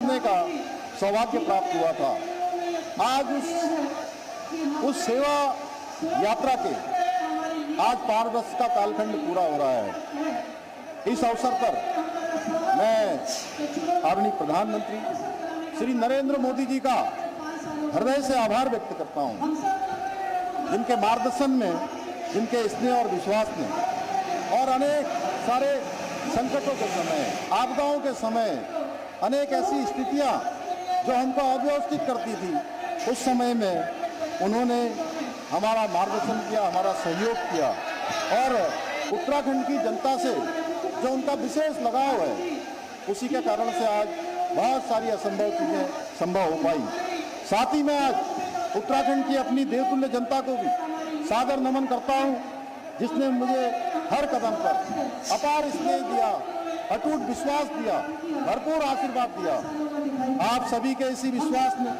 करने का सौभाग्य प्राप्त हुआ था। आज उस सेवा यात्रा के आज 5 वर्ष का कालखंड पूरा हो रहा है। इस अवसर पर मैं आदरणीय प्रधानमंत्री श्री नरेंद्र मोदी जी का हृदय से आभार व्यक्त करता हूं, जिनके मार्गदर्शन में, जिनके स्नेह और विश्वास में और अनेक सारे संकटों के समय, आपदाओं के समय, अनेक ऐसी स्थितियां जो हमको अव्यवस्थित करती थी, उस समय में उन्होंने हमारा मार्गदर्शन किया, हमारा सहयोग किया और उत्तराखंड की जनता से जो उनका विशेष लगाव है, उसी के कारण से आज बहुत सारी असंभव चीज़ें संभव हो पाई। साथ ही मैं आज उत्तराखंड की अपनी देवतुल्य जनता को भी सादर नमन करता हूं, जिसने मुझे हर कदम पर अपार स्नेह दिया, अटूट विश्वास दिया, भरपूर आशीर्वाद दिया। आप सभी के इसी विश्वास ने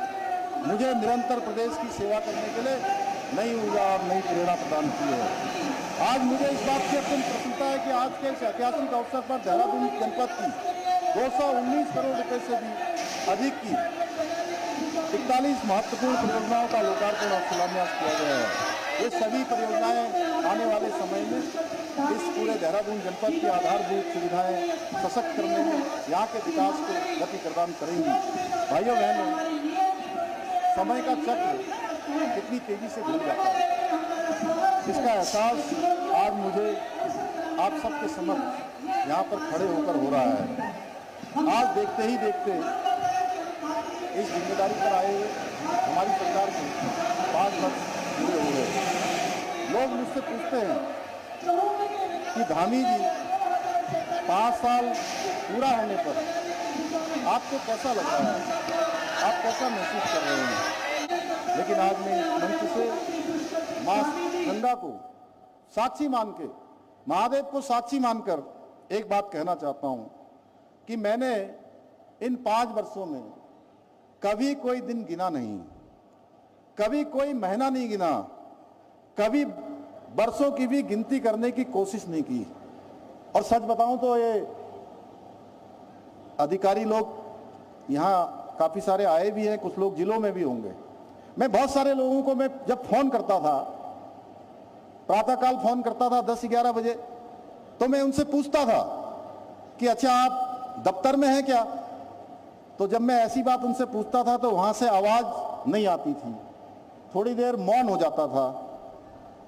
मुझे निरंतर प्रदेश की सेवा करने के लिए नई ऊर्जा और नई प्रेरणा प्रदान की है। आज मुझे इस बात की अत्यंत प्रसन्नता है कि आज के इस ऐतिहासिक अवसर पर देहरादून जनपद की 219 करोड़ रुपए से भी अधिक की 41 महत्वपूर्ण परियोजनाओं का लोकार्पण और शिलान्यास किया गया है। ये सभी परियोजनाएं आने वाले समय में इस पूरे देहरादून जनपद की आधारभूत सुविधाएं सशक्त करने में, यहाँ के विकास को गति प्रदान करेंगी। भाइयों बहनों, समय का चक्र कितनी तेजी से घूम जाता है, इसका एहसास आज मुझे आप सबके समक्ष यहाँ पर खड़े होकर हो रहा है। आज देखते ही देखते इस जिम्मेदारी पर आए हुए हमारी सरकार के 5 वर्ष पूरे हो गए। लोग मुझसे पूछते हैं कि धामी जी, 5 साल पूरा होने पर आपको कैसा लग रहा है, आप कैसा महसूस कर रहे हैं? लेकिन आज मैं इस मंच से मां गंगा को साक्षी मान के, महादेव को साक्षी मानकर एक बात कहना चाहता हूं कि मैंने इन 5 वर्षों में कभी कोई दिन गिना नहीं, कभी कोई महीना नहीं गिना, कभी वर्षों की भी गिनती करने की कोशिश नहीं की। और सच बताऊं तो ये अधिकारी लोग यहाँ काफ़ी सारे आए भी हैं, कुछ लोग जिलों में भी होंगे। मैं बहुत सारे लोगों को मैं जब फ़ोन करता था, प्रातःकाल फ़ोन करता था 10-11 बजे, तो मैं उनसे पूछता था कि अच्छा आप दफ्तर में हैं क्या? तो जब मैं ऐसी बात उनसे पूछता था तो वहाँ से आवाज़ नहीं आती थी, थोड़ी देर मौन हो जाता था।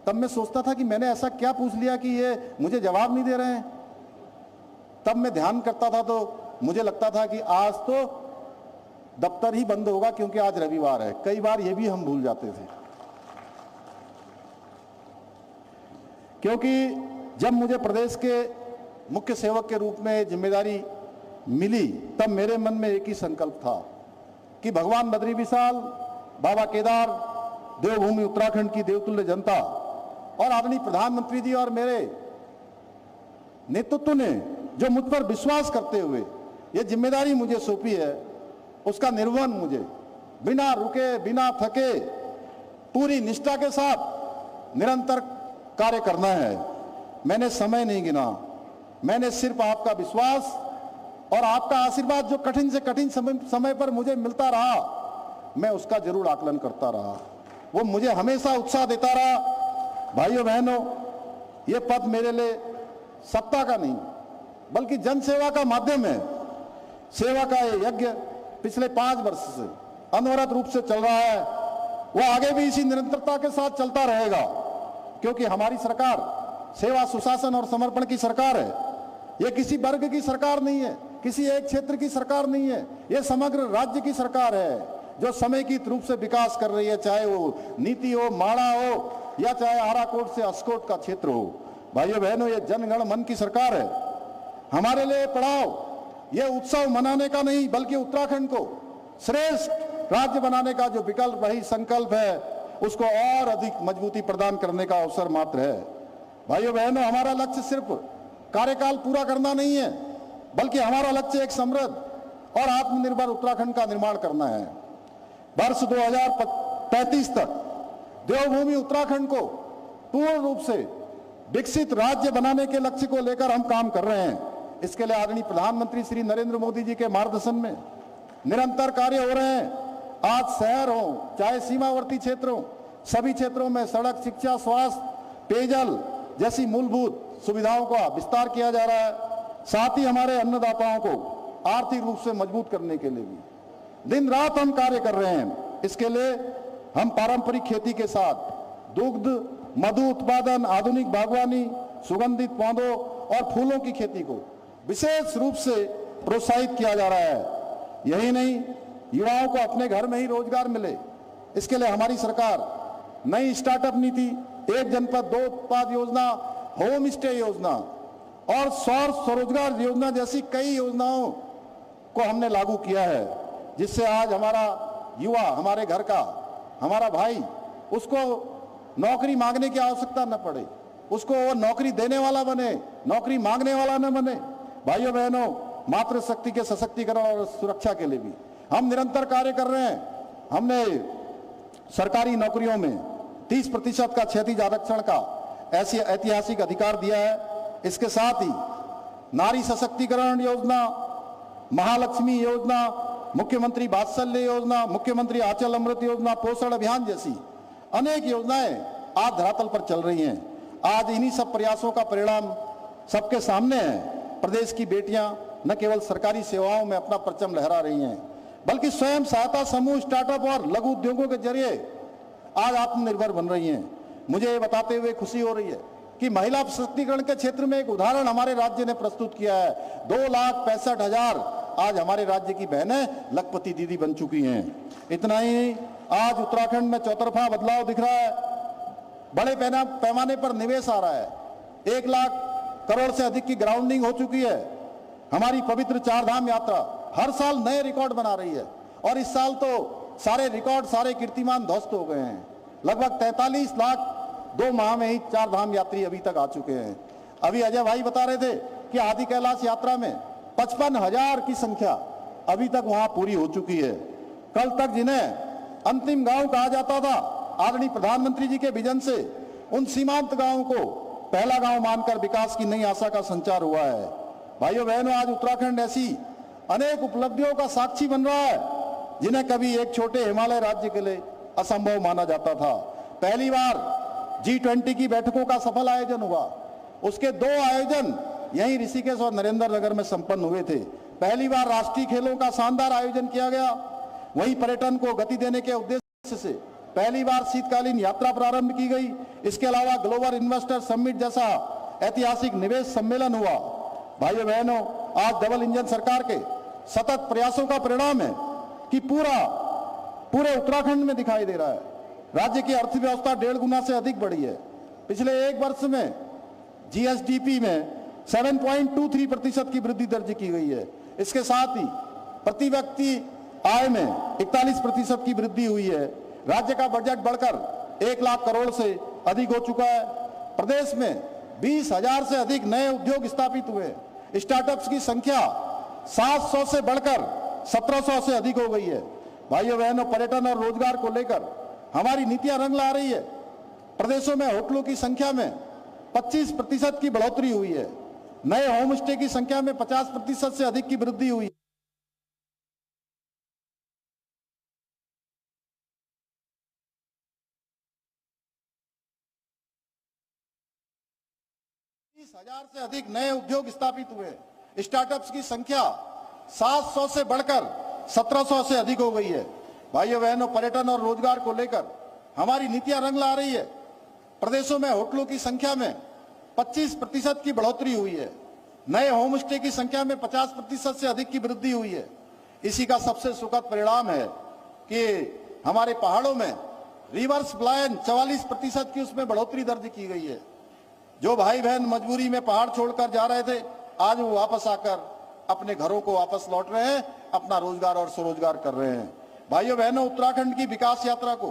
तब मैं सोचता था कि मैंने ऐसा क्या पूछ लिया कि ये मुझे जवाब नहीं दे रहे हैं। तब मैं ध्यान करता था तो मुझे लगता था कि आज तो दफ्तर ही बंद होगा क्योंकि आज रविवार है। कई बार ये भी हम भूल जाते थे, क्योंकि जब मुझे प्रदेश के मुख्य सेवक के रूप में जिम्मेदारी मिली तब मेरे मन में एक ही संकल्प था कि भगवान बद्री विशाल, बाबा केदार, देवभूमि उत्तराखंड की देवतुल्य जनता और आदरणीय प्रधानमंत्री जी और मेरे नेतृत्व ने जो मुझ पर विश्वास करते हुए ये जिम्मेदारी मुझे सौंपी है, उसका निर्वहन मुझे बिना रुके, बिना थके, पूरी निष्ठा के साथ निरंतर कार्य करना है। मैंने समय नहीं गिना, मैंने सिर्फ आपका विश्वास और आपका आशीर्वाद जो कठिन से कठिन समय पर मुझे मिलता रहा, मैं उसका जरूर आकलन करता रहा। वो मुझे हमेशा उत्साह देता रहा। भाइयों बहनों, ये पद मेरे लिए सत्ता का नहीं बल्कि जन सेवा का माध्यम है। सेवा का ये यज्ञ पिछले 5 वर्ष से अनवरत रूप से चल रहा है, वो आगे भी इसी निरंतरता के साथ चलता रहेगा, क्योंकि हमारी सरकार सेवा, सुशासन और समर्पण की सरकार है। ये किसी वर्ग की सरकार नहीं है, किसी एक क्षेत्र की सरकार नहीं है, ये समग्र राज्य की सरकार है जो समेकित रूप से विकास कर रही है, चाहे वो नीति हो, माड़ा हो या चाहे आराकोट से अस्कोट का क्षेत्र हो। भाइयों बहनों, ये जनगण मन की सरकार है। हमारे लिए पड़ाव ये उत्सव मनाने का नहीं बल्कि उत्तराखंड को श्रेष्ठ राज्य बनाने का जो विकल्प वही संकल्प है, उसको और अधिक मजबूती प्रदान करने का अवसर मात्र है। भाइयों बहनों, हमारा लक्ष्य सिर्फ कार्यकाल पूरा करना नहीं है बल्कि हमारा लक्ष्य एक समृद्ध और आत्मनिर्भर उत्तराखंड का निर्माण करना है। वर्ष 2035 तक देवभूमि उत्तराखंड को पूर्ण रूप से विकसित राज्य बनाने के लक्ष्य को लेकर हम काम कर रहे हैं। इसके लिए आदरणीय प्रधानमंत्री श्री नरेंद्र मोदी जी के मार्गदर्शन में निरंतर कार्य हो रहे हैं। आज शहर हो चाहे सीमावर्ती क्षेत्र हो, सभी क्षेत्रों में सड़क, शिक्षा, स्वास्थ्य, पेयजल जैसी मूलभूत सुविधाओं का विस्तार किया जा रहा है। साथ ही हमारे अन्नदाताओं को आर्थिक रूप से मजबूत करने के लिए भी दिन रात हम कार्य कर रहे हैं। इसके लिए हम पारंपरिक खेती के साथ दुग्ध, मधु उत्पादन, आधुनिक बागवानी, सुगंधित पौधों और फूलों की खेती को विशेष रूप से प्रोत्साहित किया जा रहा है। यही नहीं, युवाओं को अपने घर में ही रोजगार मिले, इसके लिए हमारी सरकार नई स्टार्टअप नीति, एक जनपद दो उत्पाद योजना, होम स्टे योजना और सौर स्वरोजगार योजना जैसी कई योजनाओं को हमने लागू किया है, जिससे आज हमारा युवा, हमारे घर का हमारा भाई, उसको नौकरी मांगने की आवश्यकता न पड़े, उसको वो नौकरी देने वाला बने, नौकरी मांगने वाला न बने। भाइयों बहनों, मातृशक्ति के सशक्तिकरण और सुरक्षा के लिए भी हम निरंतर कार्य कर रहे हैं। हमने सरकारी नौकरियों में 30% का क्षैतिज आरक्षण का ऐसी ऐतिहासिक अधिकार दिया है। इसके साथ ही नारी सशक्तिकरण योजना, महालक्ष्मी योजना, मुख्यमंत्री वात्सल्य योजना, मुख्यमंत्री आंचल अमृत योजना, पोषण अभियान जैसी अनेक योजनाएं आज धरातल पर चल रही हैं। आज इन्हीं सब प्रयासों का परिणाम सबके सामने है। प्रदेश की बेटियां न केवल सरकारी सेवाओं में अपना परचम लहरा रही हैं, बल्कि स्वयं सहायता समूह, स्टार्टअप और लघु उद्योगों के जरिए आज आत्मनिर्भर बन रही हैं। मुझे ये बताते हुए खुशी हो रही है कि महिला सशक्तिकरण के क्षेत्र में एक उदाहरण हमारे राज्य ने प्रस्तुत किया है। 2,65,000 आज हमारे राज्य की बहनें लखपति दीदी बन चुकी हैं। इतना ही, आज उत्तराखंड में चौतरफा बदलाव दिख रहा है। बड़े पैमाने पर निवेश आ रहा है। 1 लाख करोड़ से अधिक की ग्राउंडिंग हो चुकी है। हमारी पवित्र चारधाम यात्रा हर साल नए रिकॉर्ड बना रही है और इस साल तो सारे रिकॉर्ड, सारे कीर्तिमान ध्वस्त हो गए हैं। लगभग 43 लाख 2 माह में ही चारधाम यात्री अभी तक आ चुके हैं। अभी अजय भाई बता रहे थे कि आदि कैलाश यात्रा में 55,000 की संख्या अभी तक वहां पूरी हो चुकी है। कल तक जिन्हें अंतिम गांव कहा जाता था, आदरणीय प्रधानमंत्री जी के विजन से उन सीमांत गांवों को पहला गांव मानकर विकास की नई आशा का संचार हुआ है। भाइयों बहनों, आज उत्तराखंड ऐसी अनेक उपलब्धियों का साक्षी बन रहा है जिन्हें कभी एक छोटे हिमालय राज्य के लिए असंभव माना जाता था। पहली बार G20 की बैठकों का सफल आयोजन हुआ। उसके 2 आयोजन यहीं ऋषिकेश और नरेंद्र नगर में संपन्न हुए थे। पहली बार राष्ट्रीय खेलों का शानदार आयोजन किया गया। वहीं पर्यटन को गति देने के उद्देश्य से पहली बार शीतकालीन यात्रा प्रारंभ की गई। इसके अलावा ग्लोबल इन्वेस्टर समिट जैसा ऐतिहासिक निवेश सम्मेलन हुआ। भाइयों बहनों, आज डबल इंजन सरकार के सतत प्रयासों का परिणाम है कि पूरे उत्तराखंड में दिखाई दे रहा है। राज्य की अर्थव्यवस्था 1.5 गुना से अधिक बढ़ी है। पिछले 1 वर्ष में GSDP में 7.23% की वृद्धि दर्ज की गई है। इसके साथ ही प्रति व्यक्ति आय में 41% की वृद्धि हुई है। राज्य का बजट बढ़कर 1 लाख करोड़ से अधिक हो चुका है। प्रदेश में 20,000 से अधिक नए उद्योग स्थापित हुए। स्टार्टअप्स की संख्या 700 से बढ़कर 1700 से अधिक हो गई है। भाइयों बहनों, पर्यटन और रोजगार को लेकर हमारी नीतियां रंग ला रही है। प्रदेशों में होटलों की संख्या में 25% की बढ़ोतरी हुई है। नए होम स्टे की संख्या में 50% से अधिक की वृद्धि हुई। 30,000 से अधिक नए उद्योग स्थापित हुए। स्टार्टअप्स की संख्या 700 से बढ़कर 1700 से अधिक हो गई है। भाइयों बहनों, पर्यटन और रोजगार को लेकर हमारी नीतियां रंग ला रही है। प्रदेशों में होटलों की संख्या में 25% की बढ़ोतरी हुई है। नए होम स्टे की संख्या में 50% से अधिक की वृद्धि हुई है। इसी का सबसे सुखद परिणाम है कि हमारे पहाड़ों में रिवर्स पलायन 44% की उसमें बढ़ोतरी दर्ज की गई है। जो भाई बहन मजबूरी में पहाड़ छोड़कर जा रहे थे, आज वो वापस आकर अपने घरों को वापस लौट रहे हैं, अपना रोजगार और स्वरोजगार कर रहे हैं। भाइयों बहनों, उत्तराखंड की विकास यात्रा को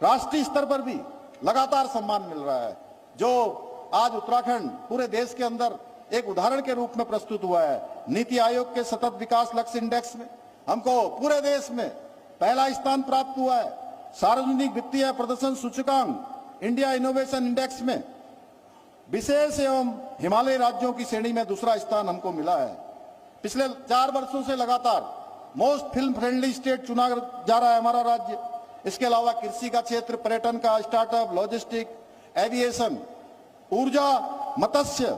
राष्ट्रीय स्तर पर भी लगातार सम्मान मिल रहा है। जो आज उत्तराखंड पूरे देश के अंदर एक उदाहरण के रूप में प्रस्तुत हुआ है। नीति आयोग के सतत विकास लक्ष्य इंडेक्स में हमको पूरे देश में पहला स्थान प्राप्त हुआ है। सार्वजनिक वित्तीय प्रदर्शन सूचकांक इंडिया इनोवेशन इंडेक्स में विशेष एवं हिमालय राज्यों की श्रेणी में दूसरा स्थान हमको मिला है। पिछले 4 वर्षों से लगातार मोस्ट फिल्म फ्रेंडली स्टेट चुना जा रहा है हमारा राज्य। इसके अलावा कृषि का क्षेत्र, पर्यटन का, स्टार्टअप, लॉजिस्टिक, एविएशन, ऊर्जा, मत्स्य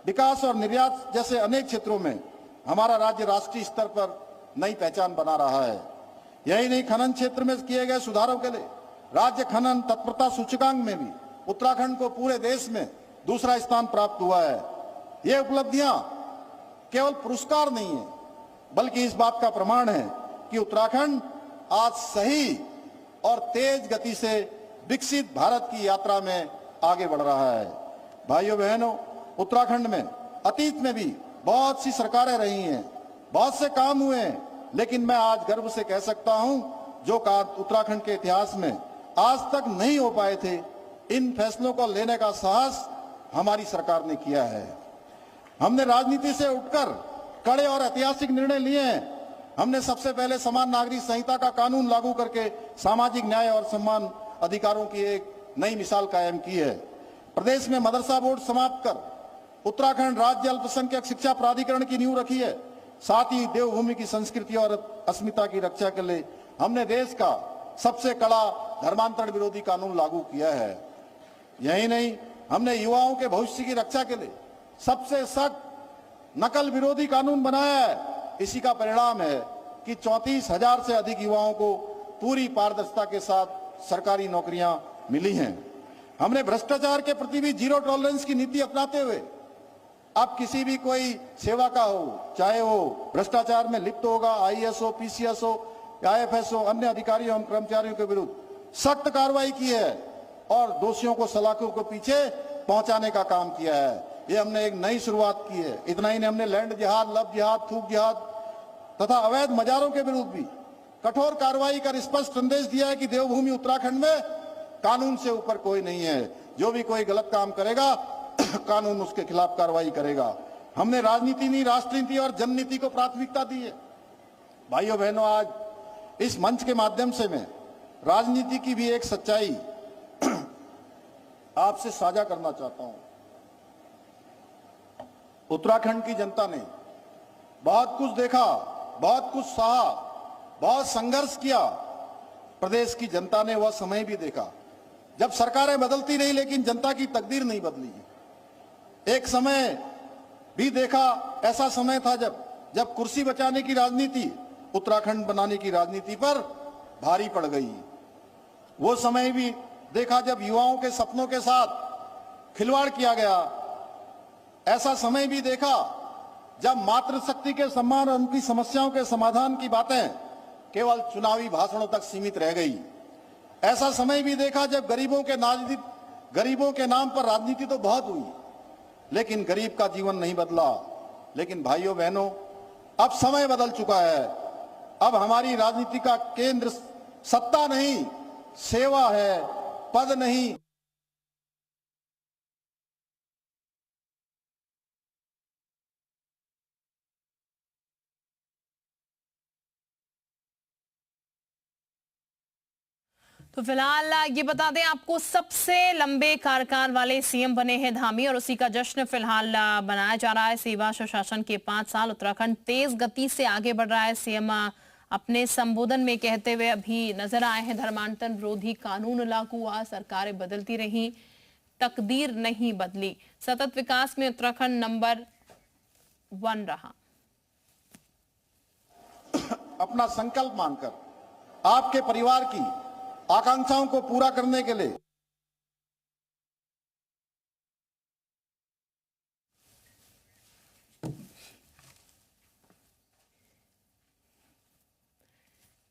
विकास और निर्यात जैसे अनेक क्षेत्रों में हमारा राज्य राष्ट्रीय स्तर पर नई पहचान बना रहा है। यही नहीं, खनन क्षेत्र में किए गए सुधारों के लिए राज्य खनन तत्परता सूचकांक में भी उत्तराखंड को पूरे देश में दूसरा स्थान प्राप्त हुआ है। ये उपलब्धियां केवल पुरस्कार नहीं है, बल्कि इस बात का प्रमाण है कि उत्तराखंड आज सही और तेज गति से विकसित भारत की यात्रा में आगे बढ़ रहा है। भाइयों बहनों, उत्तराखंड में अतीत में भी बहुत सी सरकारें रही हैं, बहुत से काम हुए हैं, लेकिन मैं आज गर्व से कह सकता हूं जो काम उत्तराखंड के इतिहास में आज तक नहीं हो पाए थे, इन फैसलों को लेने का साहस हमारी सरकार ने किया है। हमने राजनीति से उठकर कड़े और ऐतिहासिक निर्णय लिए हैं। हमने सबसे पहले समान नागरिक संहिता का कानून लागू करके सामाजिक न्याय और सम्मान अधिकारों की एक नई मिसाल कायम की है। प्रदेश में मदरसा बोर्ड समाप्त कर उत्तराखंड राज्य अल्पसंख्यक शिक्षा प्राधिकरण की नींव रखी है। साथ ही देवभूमि की संस्कृति और अस्मिता की रक्षा के लिए हमने देश का सबसे कड़ा धर्मांतरण विरोधी कानून लागू किया है। यही नहीं, हमने युवाओं के भविष्य की रक्षा के लिए सबसे सख्त नकल विरोधी कानून बनाया है। इसी का परिणाम है कि 34,000 से अधिक युवाओं को पूरी पारदर्शिता के साथ सरकारी नौकरियां मिली हैं। हमने भ्रष्टाचार के प्रति भी जीरो टॉलरेंस की नीति अपनाते हुए अब किसी भी कोई सेवा का हो, चाहे वो भ्रष्टाचार में लिप्त होगा, आईएएस हो, पीसीएस हो, आईएफएस हो, अन्य अधिकारियों एवं कर्मचारियों के विरुद्ध सख्त कार्रवाई की है और दोषियों को सलाखों के पीछे पहुंचाने का काम किया है। ये हमने एक नई शुरुआत की है। इतना ही नहीं, हमने लैंड जिहाद, लब जिहाद, थूक जिहाद तथा अवैध मजारों के विरुद्ध भी कठोर कार्रवाई कर स्पष्ट संदेश दिया है कि देवभूमि उत्तराखंड में कानून से ऊपर कोई नहीं है। जो भी कोई गलत काम करेगा कानून उसके खिलाफ कार्रवाई करेगा। हमने राजनीति नहीं, राष्ट्रनीति और जननीति को प्राथमिकता दी है। भाइयों बहनों, आज इस मंच के माध्यम से मैं राजनीति की भी एक सच्चाई आपसे साझा करना चाहता हूं। उत्तराखंड की जनता ने बहुत कुछ देखा, बहुत कुछ सहा, बहुत संघर्ष किया। प्रदेश की जनता ने वह समय भी देखा जब सरकारें बदलती रही लेकिन जनता की तकदीर नहीं बदली। एक समय भी देखा, ऐसा समय था जब कुर्सी बचाने की राजनीति उत्तराखंड बनाने की राजनीति पर भारी पड़ गई। वो समय भी देखा जब युवाओं के सपनों के साथ खिलवाड़ किया गया। ऐसा समय भी देखा जब मातृशक्ति के सम्मान और उनकी समस्याओं के समाधान की बातें केवल चुनावी भाषणों तक सीमित रह गई। ऐसा समय भी देखा जब गरीबों के नाम पर राजनीति तो बहुत हुई, लेकिन गरीब का जीवन नहीं बदला। लेकिन भाइयों बहनों, अब समय बदल चुका है। अब हमारी राजनीति का केंद्र सत्ता नहीं, सेवा है, पद नहीं। तो फिलहाल ये बता दें आपको, सबसे लंबे कार्यकाल वाले सीएम बने हैं धामी और उसी का जश्न फिलहाल मनाया जा रहा है। सेवा सुशासन के 5 साल, उत्तराखंड तेज गति से आगे बढ़ रहा है। सीएम अपने संबोधन में कहते हुए अभी नजर आए हैं, धर्मांतरण विरोधी कानून लागू हुआ, सरकारें बदलती रही, तकदीर नहीं बदली, सतत विकास में उत्तराखंड नंबर 1 रहा। अपना संकल्प मानकर आपके परिवार की आकांक्षाओं को पूरा करने के लिए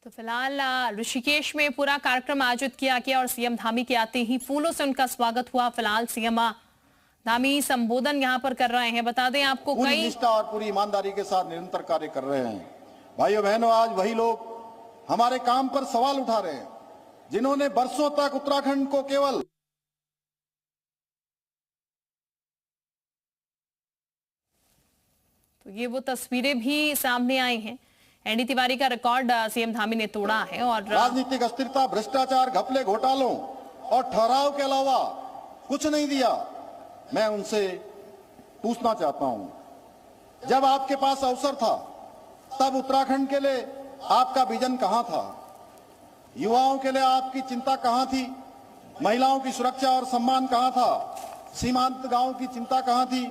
तो फिलहाल ऋषिकेश में पूरा कार्यक्रम आयोजित किया गया और सीएम धामी के आते ही फूलों से उनका स्वागत हुआ। फिलहाल सीएम धामी संबोधन यहां पर कर रहे हैं। बता दें आपको, पूरी निष्ठा और पूरी ईमानदारी के साथ निरंतर कार्य कर रहे हैं। भाइयों बहनों, आज वही लोग हमारे काम पर सवाल उठा रहे हैं जिन्होंने बरसों तक उत्तराखंड को केवल तो ये वो तस्वीरें भी सामने आई हैं। एनडी तिवारी का रिकॉर्ड सीएम धामी ने तोड़ा है और राजनीतिक अस्थिरता, भ्रष्टाचार, घपले, घोटालों और ठहराव के अलावा कुछ नहीं दिया। मैं उनसे पूछना चाहता हूं, जब आपके पास अवसर था, तब उत्तराखंड के लिए आपका विजन कहां था? युवाओं के लिए आपकी चिंता कहां थी? महिलाओं की सुरक्षा और सम्मान कहां था? सीमांत गांव की चिंता कहां थी?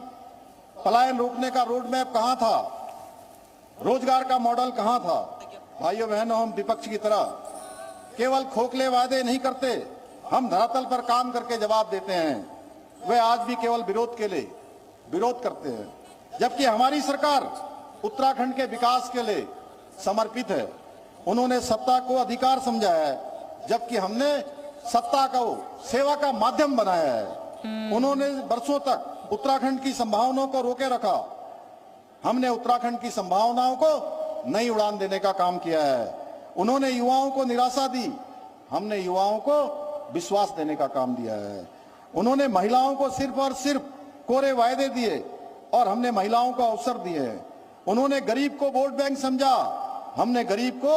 पलायन रोकने का रोड मैप कहां था? रोजगार का मॉडल कहां था? भाइयों बहनों, हम विपक्ष की तरह केवल खोखले वादे नहीं करते, हम धरातल पर काम करके जवाब देते हैं। वे आज भी केवल विरोध के लिए विरोध करते हैं, जबकि हमारी सरकार उत्तराखंड के विकास के लिए समर्पित है। उन्होंने सत्ता को अधिकार समझा है, जबकि हमने सत्ता को सेवा का माध्यम बनाया है। उन्होंने वर्षों तक उत्तराखंड की संभावनाओं को रोके रखा, हमने उत्तराखंड की संभावनाओं को नई उड़ान देने का काम किया है। उन्होंने युवाओं को निराशा दी, हमने युवाओं को विश्वास देने का काम दिया है। उन्होंने महिलाओं को सिर्फ और सिर्फ कोरे वायदे दिए और हमने महिलाओं को अवसर दिए हैं। उन्होंने गरीब को वोट बैंक समझा, हमने गरीब को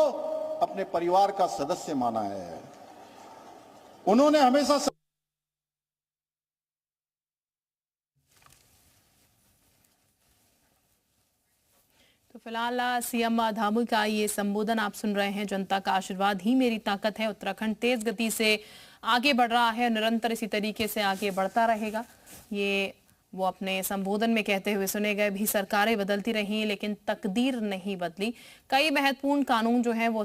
अपने परिवार का सदस्य माना है। उन्होंने हमेशा तो फिलहाल सीएम धामी का ये संबोधन आप सुन रहे हैं। जनता का आशीर्वाद ही मेरी ताकत है। उत्तराखंड तेज गति से आगे बढ़ रहा है, निरंतर इसी तरीके से आगे बढ़ता रहेगा। ये वो अपने संबोधन में कहते हुए सुने गए। भी सरकारें बदलती रही लेकिन तकदीर नहीं बदली। कई महत्वपूर्ण कानून जो हैं वो